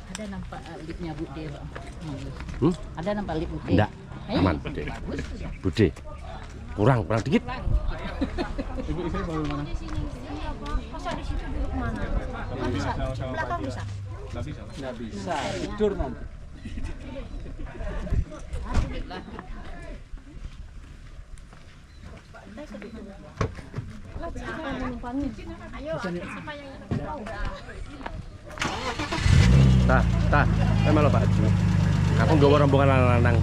Ada nampak lipnya Bude, Pak. Ada nampak lip Bude? Enggak. Aman, Bude. Bude. Kurang dikit. Ibu istri baru mana? Masa di situ duduk mana? Nggak bisa. Belakang bisa. Nggak bisa. Tidur nanti. Ayo, siapa yang tahu? Tah. Malah Pak Haji. Aku nggawa rombongan lanang-lanang.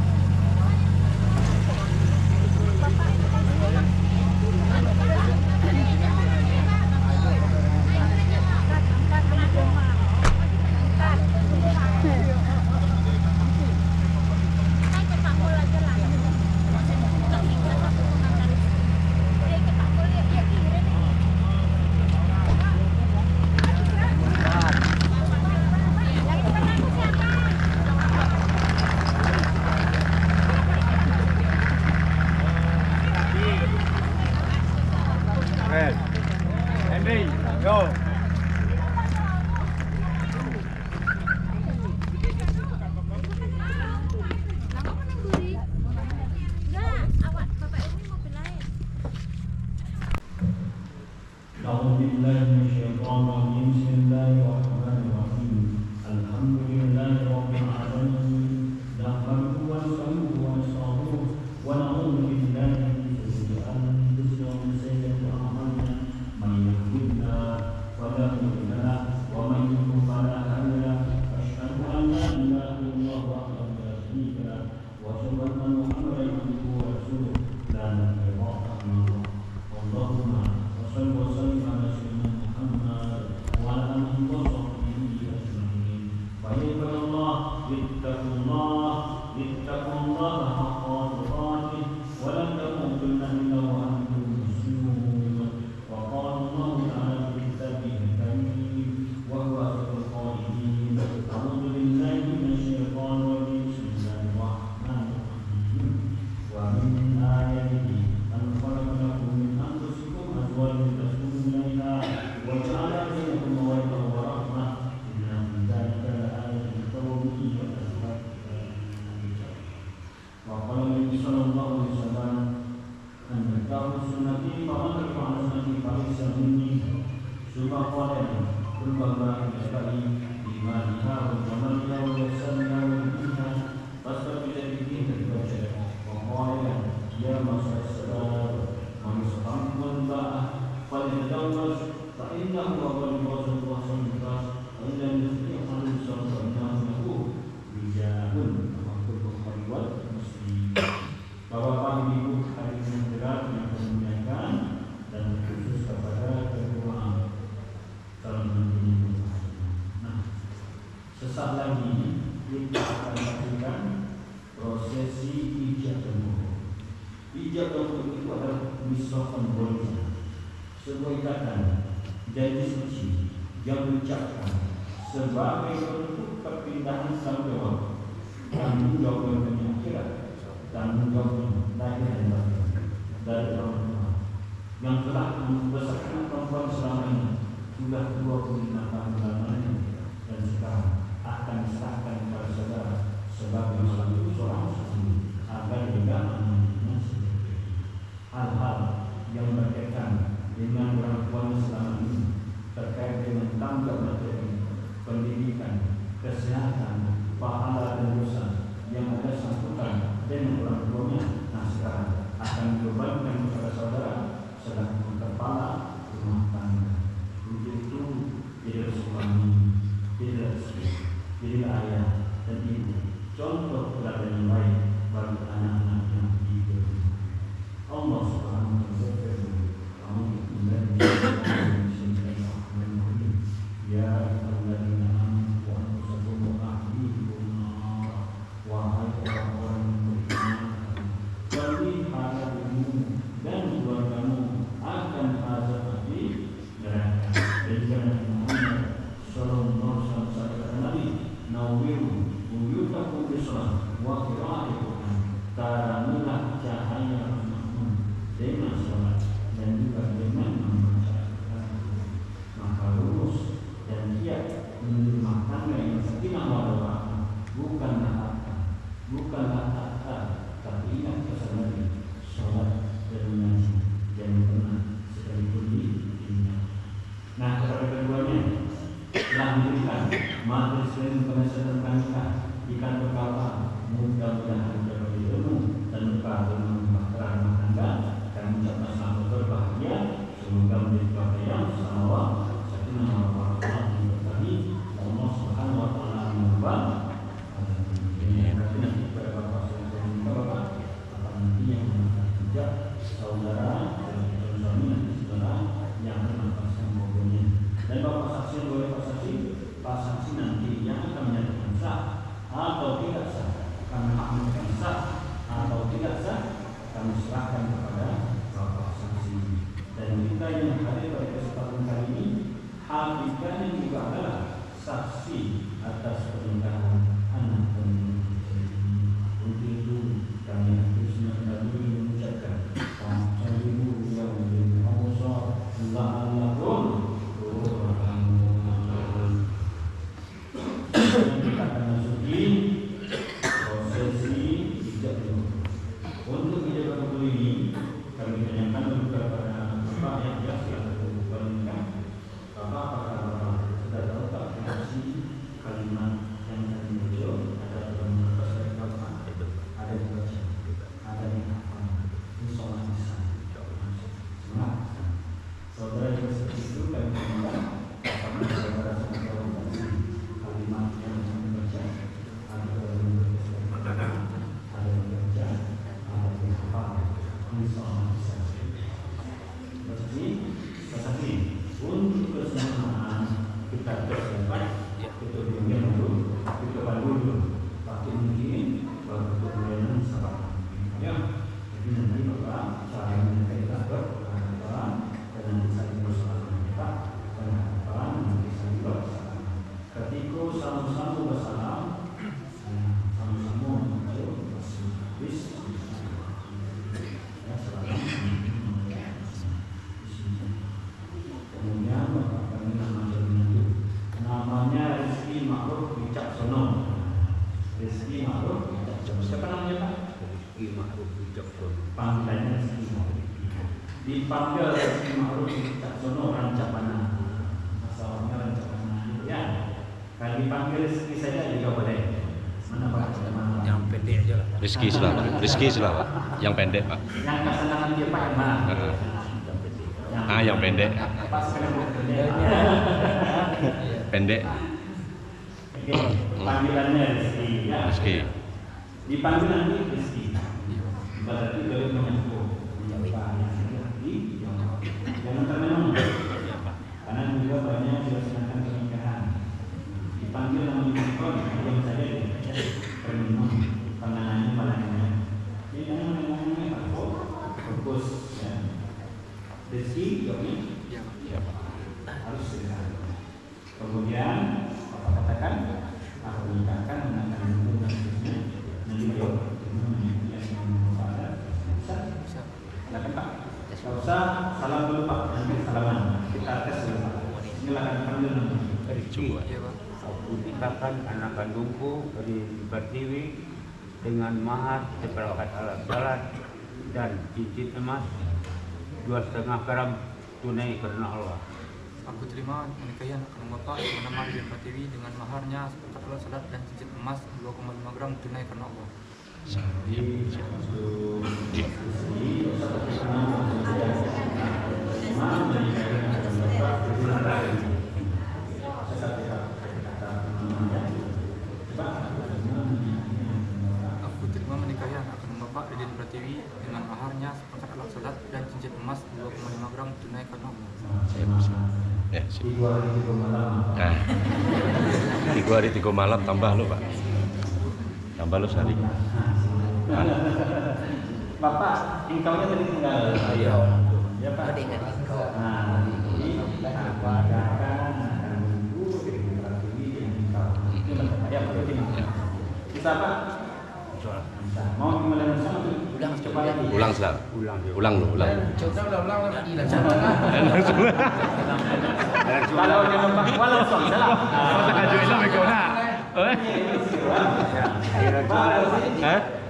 Henry, go. Sesaat lagi kita akan lakukan prosesi ijab kabul. Ijab kabul itu adalah miswak pembolanya, sebuah ikatan janji suci yang diucapkan sebagai bentuk perpindahan tanggung jawab dunia akhirat, tanggung jawab lahir dan batin dari orang tua yang telah membesarkan perempuan selama ini sudah 25 tahun lamanya dan sekarang akan diserahkan kepada saudara sebagai seorang saksi agar juga menantinya sendiri. Hal-hal yang berkaitan dengan orang tuanya selama ini terkait dengan tanggung materi, pendidikan, kesehatan, pahala dan dosa yang ada sangkutan dengan orang tuanya, nah sekarang akan dibebankan kepada saudara selaku kepala rumah tangga. Untuk itu tidak suami, tidak menuju rumah tangga yang sakinah mawaddah, bukanlah harta, tapi ingat pesan Nabi, sholat dan mengaji, jangan pernah sekalipun ditinggal. Nah, kepada keduanya telah diberikan majelis penasihat pernikahan di kantor kapal, mudah-mudahan dapat ilmu dan berkah dengan bahtera rumah tangga dan mencapai selamat berbahagia. Semoga menjadi keluarga yang bersama sakinah mawaddah yang berkali Allah Subhanahu wa taala mengubah nanti kepada bapak saya minta bapak apa nantinya mengangkat hijab saudara dan suami nanti saudara yang akan melepaskan mobilnya dan bapak saksi boleh pak saksi nanti yang akan menyatakan sah atau tidak sah, kami mengamalkan sah atau tidak sah, kami serahkan kepada bapak saksi. Dan kita yang hadir pada kesempatan kali ini hakikatnya juga adalah saksi atas pernikahan anak kami. Untuk itu kami harus mengucapkan Assalamualaikum warahmatullahi wabarakatuh. Kita akan masuki prosesi ijab kabul. Untuk ijab kabul ini kami tanyakan kepada Bapak yang biasa bernikah. Bapak apakah Bapak sudah tahu tak fungsi kalimat yang tadi muncul ada dalam bahasa Bapak? Ada yang baca, ada yang hafal. Ini sholat lisan. Saudara yang seperti itu kami minta karena saudara sangat tahu kalimat yang kami baca. Ada yang baca, ada yang hafal. Ini sholat lisan. Tetapi untuk keselamatan kita bersahabat, kita dunia dulu, kita dulu, tapi mungkin baru kemudian sahabat. Ya, jadi nanti bapak caranya kita berhadapan dan nanti saling bersama kita berhadapan nanti saling bersama. Ketika sama-sama bersalam, sama-sama menuju bis. Ya, selamat. Kemudian bapak kami namanya Rizky Ma'ruf Wicaksono. Rizky Ma'ruf Wicaksono. Siapa namanya Pak? Rizky Ma'ruf Wicaksono. Panggilannya Rizky Ma'ruf. Dipanggil Rizky Ma'ruf Wicaksono Rancapana. Asalnya Rancapana. Ya. Kalau dipanggil Rizky saja juga boleh. Mana Pak? Yang pendek aja lah. Rizky Selawat. Yang pendek Pak. Yang kesenangan dia Pak yang mana? Yang pendek. Pas Pendek. Panggilannya Rizky. Ya. Rizky. Dipanggil nanti Rizky. Berarti dari menyambung. Jangan termenung. Karena juga banyak dilaksanakan pernikahan. Dipanggil nama Rizky, diam saja deh. Termenung. Penanganannya malahnya. Ini namanya fokus. Rizky, Yogi, harus segera. Kemudian apa katakan? Aku menikahkan menangkan ibu dan seterusnya. Nanti beliau yang pada bisa. Silakan Pak. Tidak usah salam dulu Pak. Nanti salaman. Kita tes dulu Pak. Silakan panggil nama. Jumlah. Aku nikahkan anak kandungku dari Pertiwi dengan mahar seperangkat alat sholat dan cincin emas 2,5 gram tunai karena Allah. Aku terima menikahi anak kandung Bapak bernama Ridin Pratiwi dengan maharnya seperangkat alat salat dan cincin emas 2,5 gram tunai karena Allah. Aku terima menikahi anak kandung Bapak Ridin Pratiwi dengan maharnya seperangkat alat salat dan cincin emas 2,5 gram tunai karena Allah. Ya, sip. 3 hari 3 malam tambah lo Pak. Tambah lo sehari. Bapak, ingkaunya tadi tinggal. Iya. Ya Pak. Nah, ini apa akan menunggu dari Pratiwi yang ingkau. Ya Pak. Bisa Pak. sholat. Mau kembali sama tuh? Coba lagi. Ulang Ustaz. Ulang lu, ulang. Kalau jangan walau salah.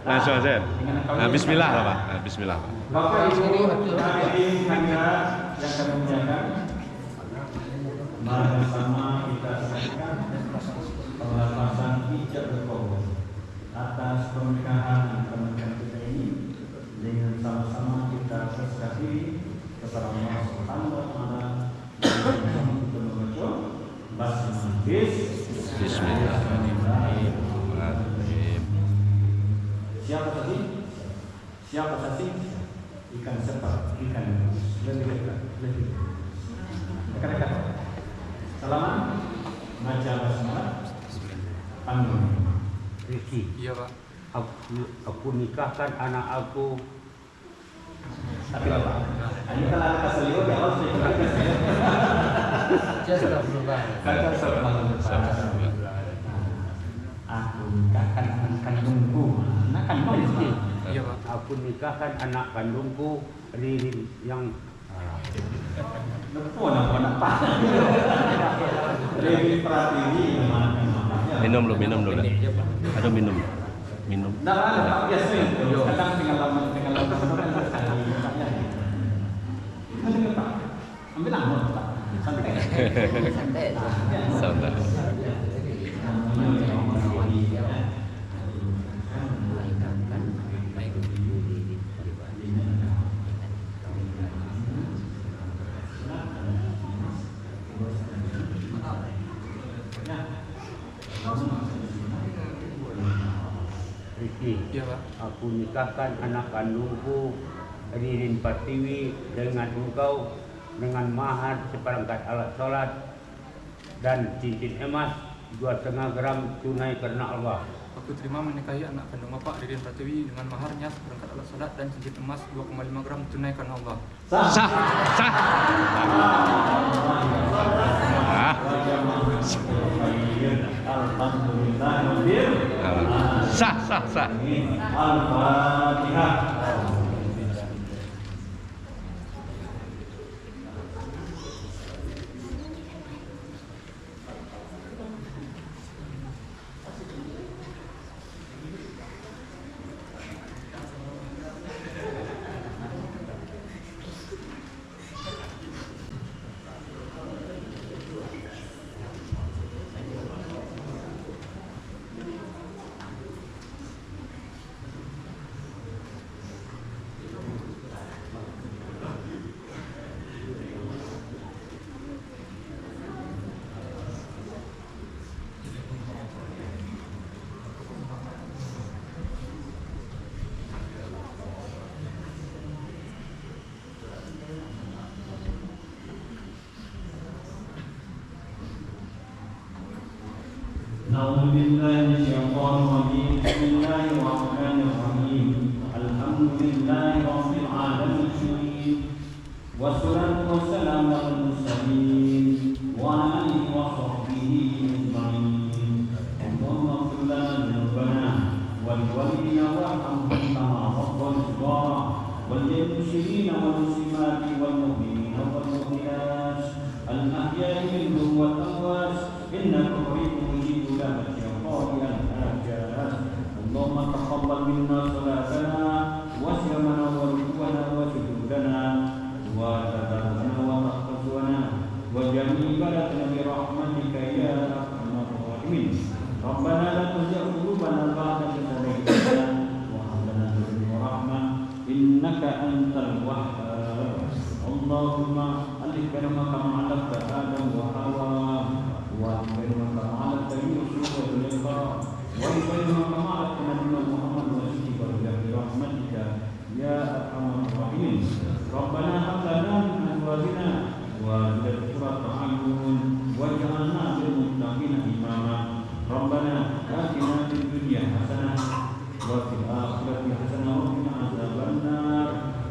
Nah, Ustaz. Nah, bismillah lah, Pak. Nah, bismillah, Pak. Bapak Ibu hadirin hadirat yang kami muliakan, mari bersama kita saksikan pelepasan hijab berkobor atas pernikahan kita ini dengan sama-sama kita berserah diri kepada Allah Subhanahu wa taala dengan kita membaca Bismillahirrahmanirrahim. Siapa tadi? Siapa tadi? Ikan sepat, ikan lebih dekat. Salaman, baca basmalah, panggil. Riki, Iya Pak. aku nikahkan anak aku. Tapi Bapak, ini kalau ada keselio, ya harus dikasih. Aku nikahkan anak kandungku. Anak kandungku. Iya Pak. Aku nikahkan anak kandungku Ririn yang Anak Pak. Dewi Pratiwi namanya. Minum dulu. Aduh, minum. Nah, Pak biasa itu. Kadang tinggal lama kan sekali. Mana Pak? Ambil anggur Pak. Santai. Santai. Riki, Iya Pak. aku nikahkan anak kandungku Ririn Pratiwi dengan engkau dengan mahar seperangkat alat sholat dan cincin emas 2,5 gram tunai karena Allah. Aku terima menikahi anak kandung Bapak Ririn Pratiwi dengan maharnya seperangkat alat salat dan cincin emas 2,5 gram tunai karena Allah. Sah. Alhamdulillah. Sah. Al-Fatihah. أعوذ بالله من الشيطان الرجيم بسم الله الرحمن الرحيم الحمد لله رب العالمين والصلاة والسلام على المرسلين وعلى آله وصحبه أجمعين اللهم اغفر لنا ذنوبنا ولوالدينا وارحمهم كما ربنا صغارا وللمسلمين والمسلمات والمؤمنين والمؤمنات الأحياء منهم والأموات إنك قريب مجيب دعوة قاضي الحاجات اللهم تقبل منا صلاتنا وصيامنا وركوعنا وسجودنا وتدرسنا وتحفظنا وجميع بلدنا برحمتك يا أرحم الراحمين ربنا لا تزغ قلوبنا بعد إذ هديتنا وهب لنا من لدنك رحمة إنك أنت الوهاب اللهم ألف بينهما كما علقت آدم وحواء وبينهما كما علقت يوسف وزليخا وبينهما كما علقت نبينا محمد وسيدك برحمتك يا أرحم الراحمين ربنا هب لنا من أزواجنا وذريتنا قرة أعين واجعلنا للمتقين إماما ربنا آتنا في الدنيا حسنة وفي الآخرة حسنة وقنا عذاب النار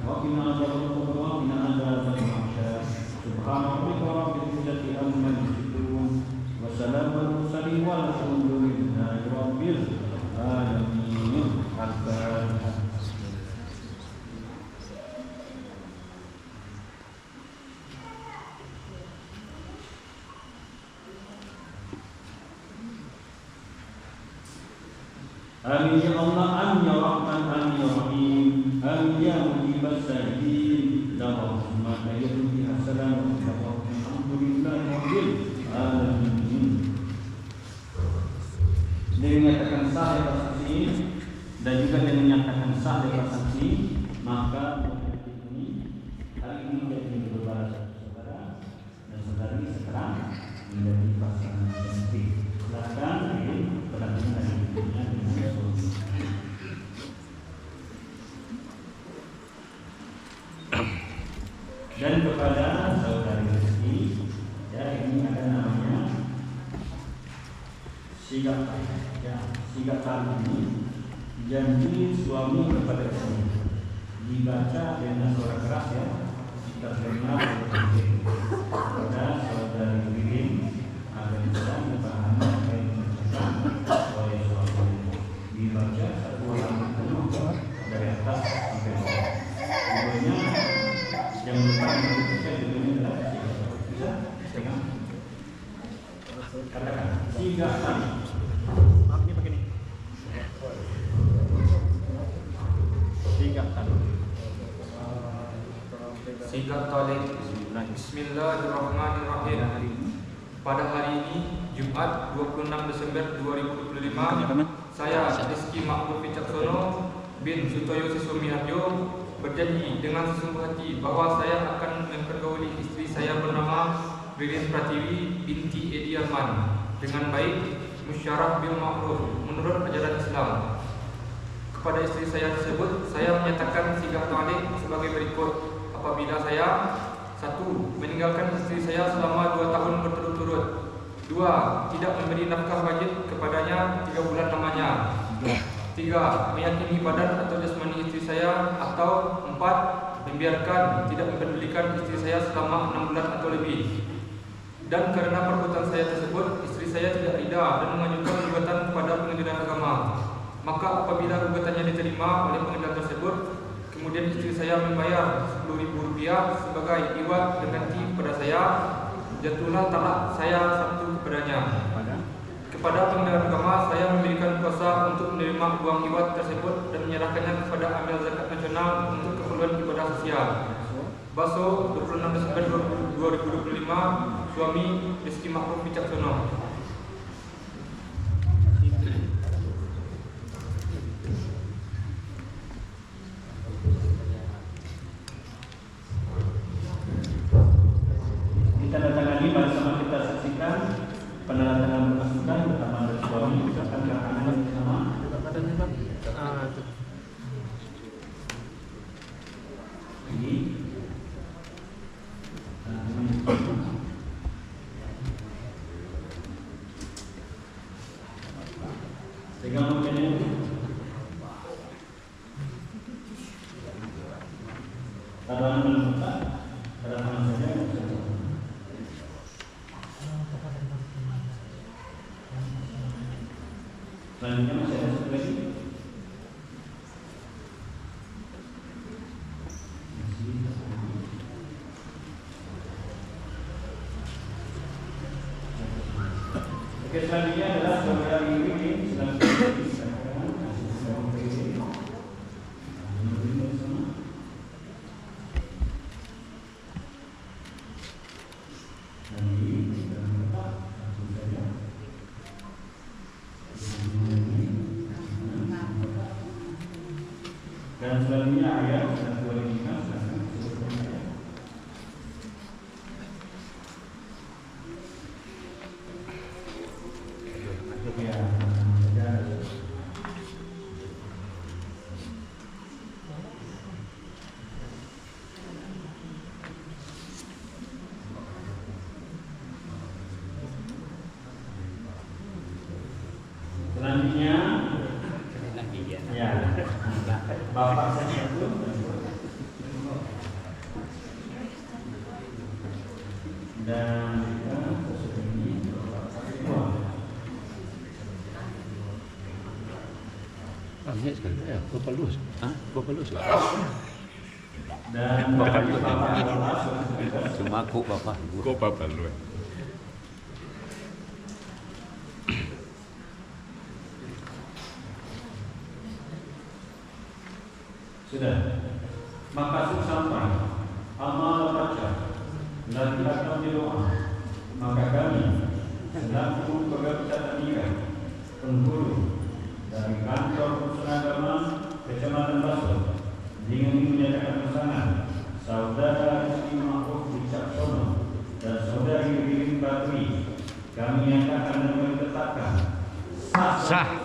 وقنا عذاب القبر وقنا عذاب المحشر سبحان ربك رب العزة عما يصفون وسلام على المرسلين والحمد لله رب العالمين Al-Fatihah. Amin ya Allah, amin ya Rahman, amin ya Rahim, amin ya Mujibas Sajidin, la rahmat ayyuhi assalam wa alhamdulillahi rabbil alamin. Dengan menyatakan sah lepas saksi dan juga dengan menyatakan sah lepas saksi, maka ini hari ini menjadi berbara saudara dan saudari sekarang menjadi pasangan cantik. Silakan perhatikan hidupnya dengan suami. Dan kepada saudari Rizky, ya ini ada namanya sigap ini janji suami kepada istri dibaca dengan suara keras ya jika benar kepada saudari Rizky agar sedang dipahami oleh suami dibaca satu kali penuh dari atas sampai bawah. Pokoknya yang bertanya ketika judulnya adalah bisa setengah katakan sigap tadi. Ini begini. Sigap tadi. Sigap talik. Bismillahirrahmanirrahim. Pada hari ini Jumat 26 Desember 2025, saya Rizky Makhluk Wicaksono bin Sutoyo Siswami Harjo berjanji dengan sesungguh hati bahwa saya akan mempergauli istri saya bernama Ririn Pratiwi binti Edi Arman dengan baik, musyarah bil ma'ruf menurut ajaran Islam. Kepada istri saya tersebut, saya menyatakan sigap talik sebagai berikut. Apabila saya 1. Meninggalkan istri saya selama 2 tahun berturut-turut. 2. Tidak memberi nafkah wajib kepadanya 3 bulan lamanya. 3. Meyakini badan atau jasmani istri saya. Atau 4. Membiarkan, tidak mempedulikan istri saya selama 6 bulan atau lebih. Dan karena perbuatan saya tersebut, istri saya tidak rida dan mengajukan gugatan kepada pengadilan agama. Maka apabila gugatannya diterima oleh pengadilan tersebut, kemudian istri saya membayar Rp10.000 sebagai iwat dan ganti kepada saya, jatuhlah talak saya satu kepadanya. Kepada pengadilan agama, saya memberikan kuasa untuk menerima uang iwat tersebut dan menyerahkannya kepada amil zakat nasional untuk keperluan ibadah sosial. Baso 26 Desember 2025, suami Rizky Makhluk Wicaksono. Ditandatangani bersama kita saksikan penandatangan berpasukan bersama dari suami ucapkan kehangan bersama ini pegang mungkin taruhan menemukan taruhan saja. Selanjutnya masih ada satu lagi. Oke, selanjutnya adalah saudara Iwi sedang dan selanjutnya ayat dan 25 selanjutnya ya bapak saya itu dan Banyak sekali. Ya, berapa luas? Hah? Berapa luas? Dan Bapak dari lu. Bapak Kepala Cuma aku bapak. Kok berapa luas? Sudah. Maka sampai amal baca dan kita doa, maka kami selaku pegawai tata niaga penghulu dari kantor urusan agama Kecamatan Baso dengan menyatakan pesanan saudara Rizky Ma'ruf Wicaksono dan saudari Ririn Badri, kami nyatakan dan kami tetapkan sah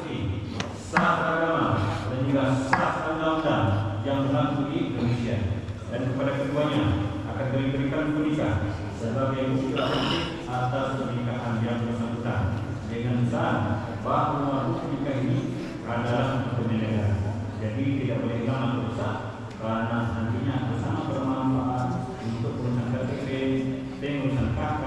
agama dan juga sah undang-undang yang berlaku di Indonesia, dan kepada keduanya akan diberikan menikah sebagai bukti atas pernikahan yang bersangkutan dengan syarat bahwa nikah ini adalah untuk negara. Jadi tidak boleh hilang atau rusak karena nantinya bersama bermanfaat untuk urusan KTP, pengurusan KK,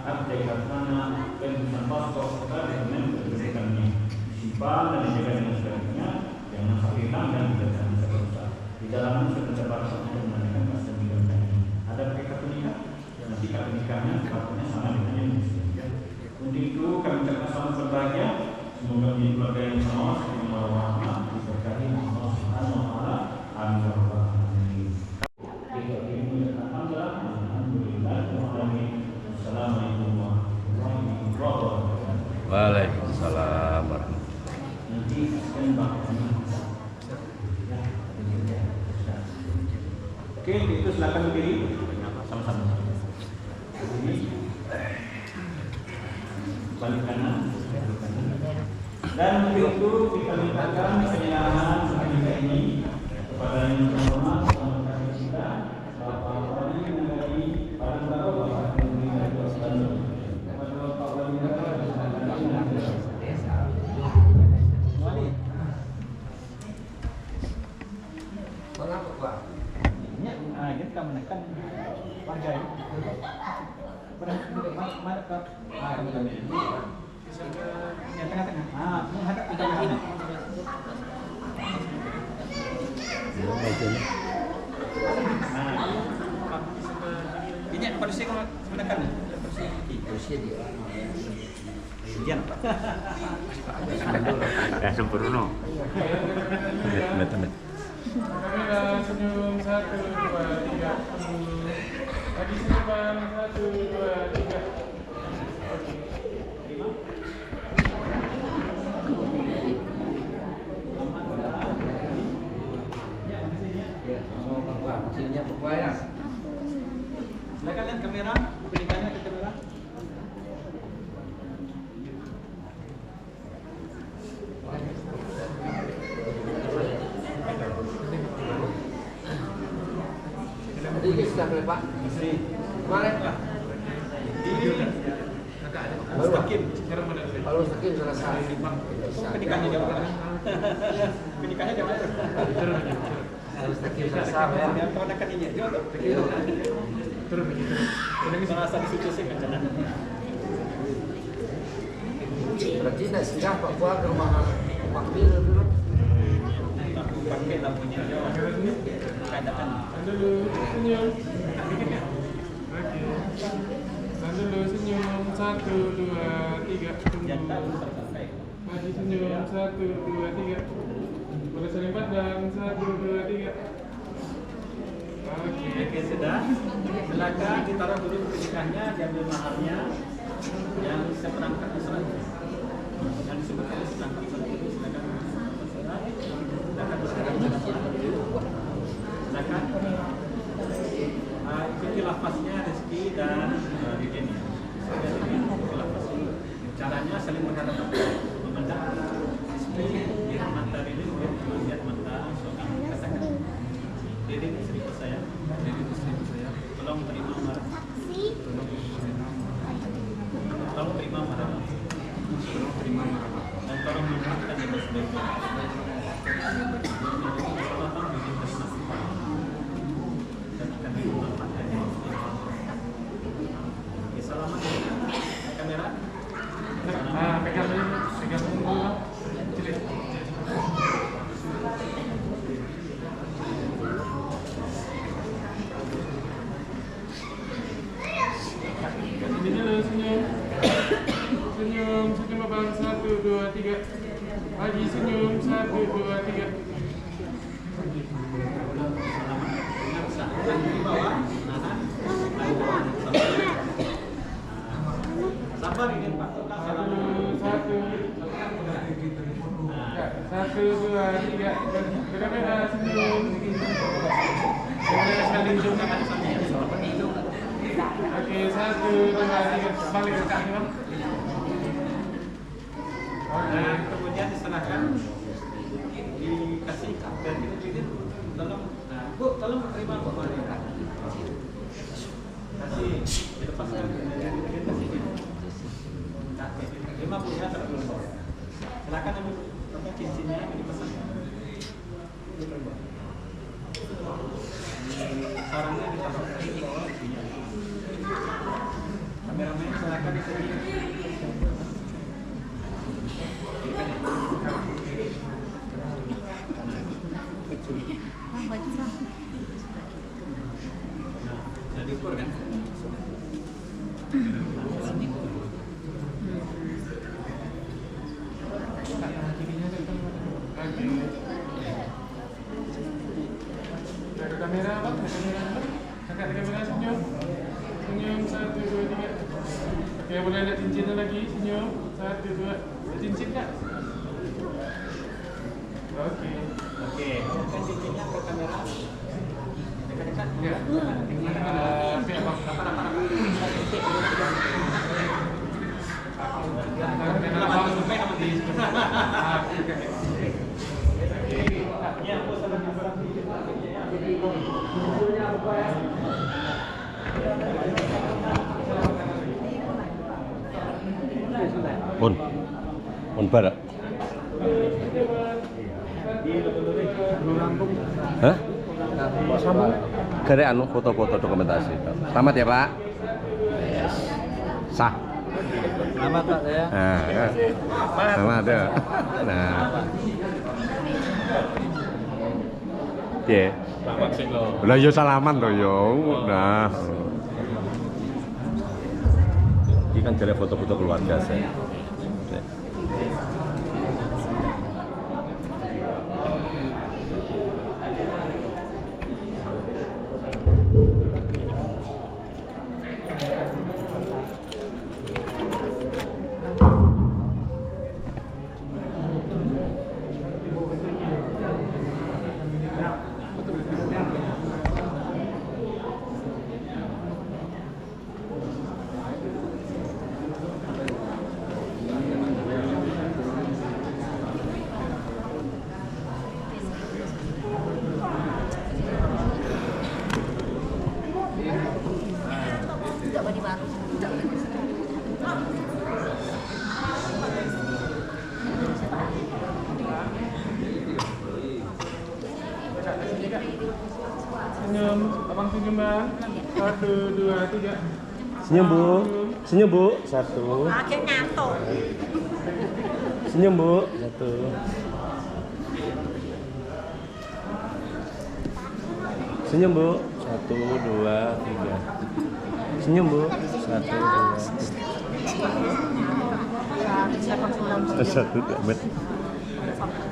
akte tanah, pengurusan paspor, serta dokumen kependudukannya disimpan dan dijaga dengan sebaiknya, jangan sampai hilang dan tidak bisa rusak. Di dalamnya sudah terdapat untuk menandakan mas dan bidang ini. Ada mereka menikah, nanti kalau nikahnya sepatutnya sama dengan yang muslim. Untuk itu kami ucapkan selamat berbahagia. Semoga menjadi keluarga yang sama, seperti warahmah, diberkahi Allah Subhanahu Wa Taala. Amin ya rabbal alamin. Assalamualaikum warahmatullahi wabarakatuh. Waalaikumsalam warahmatullahi. Nanti akan Oke, itu silakan berdiri sama-sama. Ini balik kanan. Dan untuk itu kita mintakan penyerahan sertifikat ini kepada yang terhormat Bapak kita, Bapak Wali Negari Padang Bapak Negeri Bandung, kepada Bapak Wali Negari Wali. Mengapa Pak? Kita menekan warga ini. Mana Pak? Yang tengah-tengah. Menghadap ke kanan. Ini polisi menekan. Polisi dia. Sekian. Ya sempurna. Met. Kamera senyum 1, 2, 3. Lagi senyuman 1, 2, 3. Maksudnya pokoknya. Silakan lihat kamera, berikannya ke kamera. Ini sudah boleh Pak? Kemarin Pak? Kalau Mustaqim selesai. Pernikahannya jauh kan? Pernikahannya jauh. Kalau Mustaqim selesai ya. Yang kau nak ini jauh. Turun begitu. Ini merasa di situ sih kan. Berarti nak singgah Pak Fuad ke rumah Makmil dulu. Aku pakai lampunya jauh. Keadaan. Dulu senyum. Oke. Dulu senyum 1, 2, 3. Jangan terpakai. Lagi senyum 1, 2, 3. Boleh saling pandang 1, 2, 3. Oke, sudah. Silakan ditaruh dulu pernikahannya, diambil maharnya yang seperangkat surat. Yang disebutkan seperangkat surat itu silakan berserah. Silakan berserah. Silakan. Ikuti lafaznya Rizky dan Ririn. Ikuti lafaznya. Caranya saling berhadapan, memandang Rizky, lihat mata Ririn, lihat mata suami. Katakan, Ririn istriku saya. Ririn istriku saya. Tolong terima marah. Tolong terima marah. Tolong terima marah. Dan tolong memaafkan yang sebaik-baiknya. Dan akan dimaafkan yang sebaik-baiknya. Selamat kamera. Pegang dulu. 2, 3. Lagi senyum. 1, 2, 3. Sabar ini Pak. 1, 2, 3. Kamera senyum. Kamera sekali hidung. Oke, 1, 2, 3. Balik ke kaki, Bang. Nah, kemudian diserahkan, dikasih kartu gitu, tolong. Nah, Bu, tolong terima Bu. Kasih dilepaskan. Kasih. Terima Bu ya, silakan ambil cincinnya yang dipesan. Sarangnya ditaruh di bawah. Kameramen silakan di sini. Nah, diukur kan? Ada kamera apa? Kakak kamera senyum. Senyum 1, 2, 3. Oke, boleh ada cincinnya lagi. Senyum 1, 2. Cincin Kak. Oke. Kan cincinnya ke kamera. Dekat-dekat. Ya. Siap Bang. Ya, Bu, salah On pada. Hah? Kare anu foto-foto dokumentasi. Selamat ya Pak. Yes. Sah. Selamat Pak ya. Nah, ya. Selamat ya. Nah. Piye? Selamat sih lo. Lah yo salaman to yo. Nah. Ini kan jadi foto-foto keluarga saya. Senyum, abang senyum Bang. 1, 2, 3. Senyum Bu. Senyum Bu. 1. Akhirnya nyantuk. Senyum Bu. 1. Senyum Bu. 1, 2, 3. Senyum Bu. 1, 2. 1 gamet.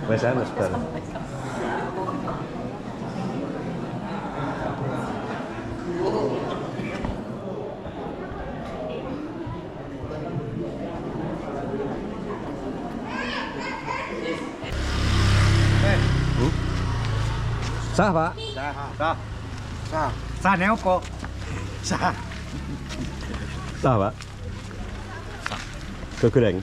Wesan sebentar. Sah Pak? Sah ne opo? Sah. Sah Pak? Kegoreng.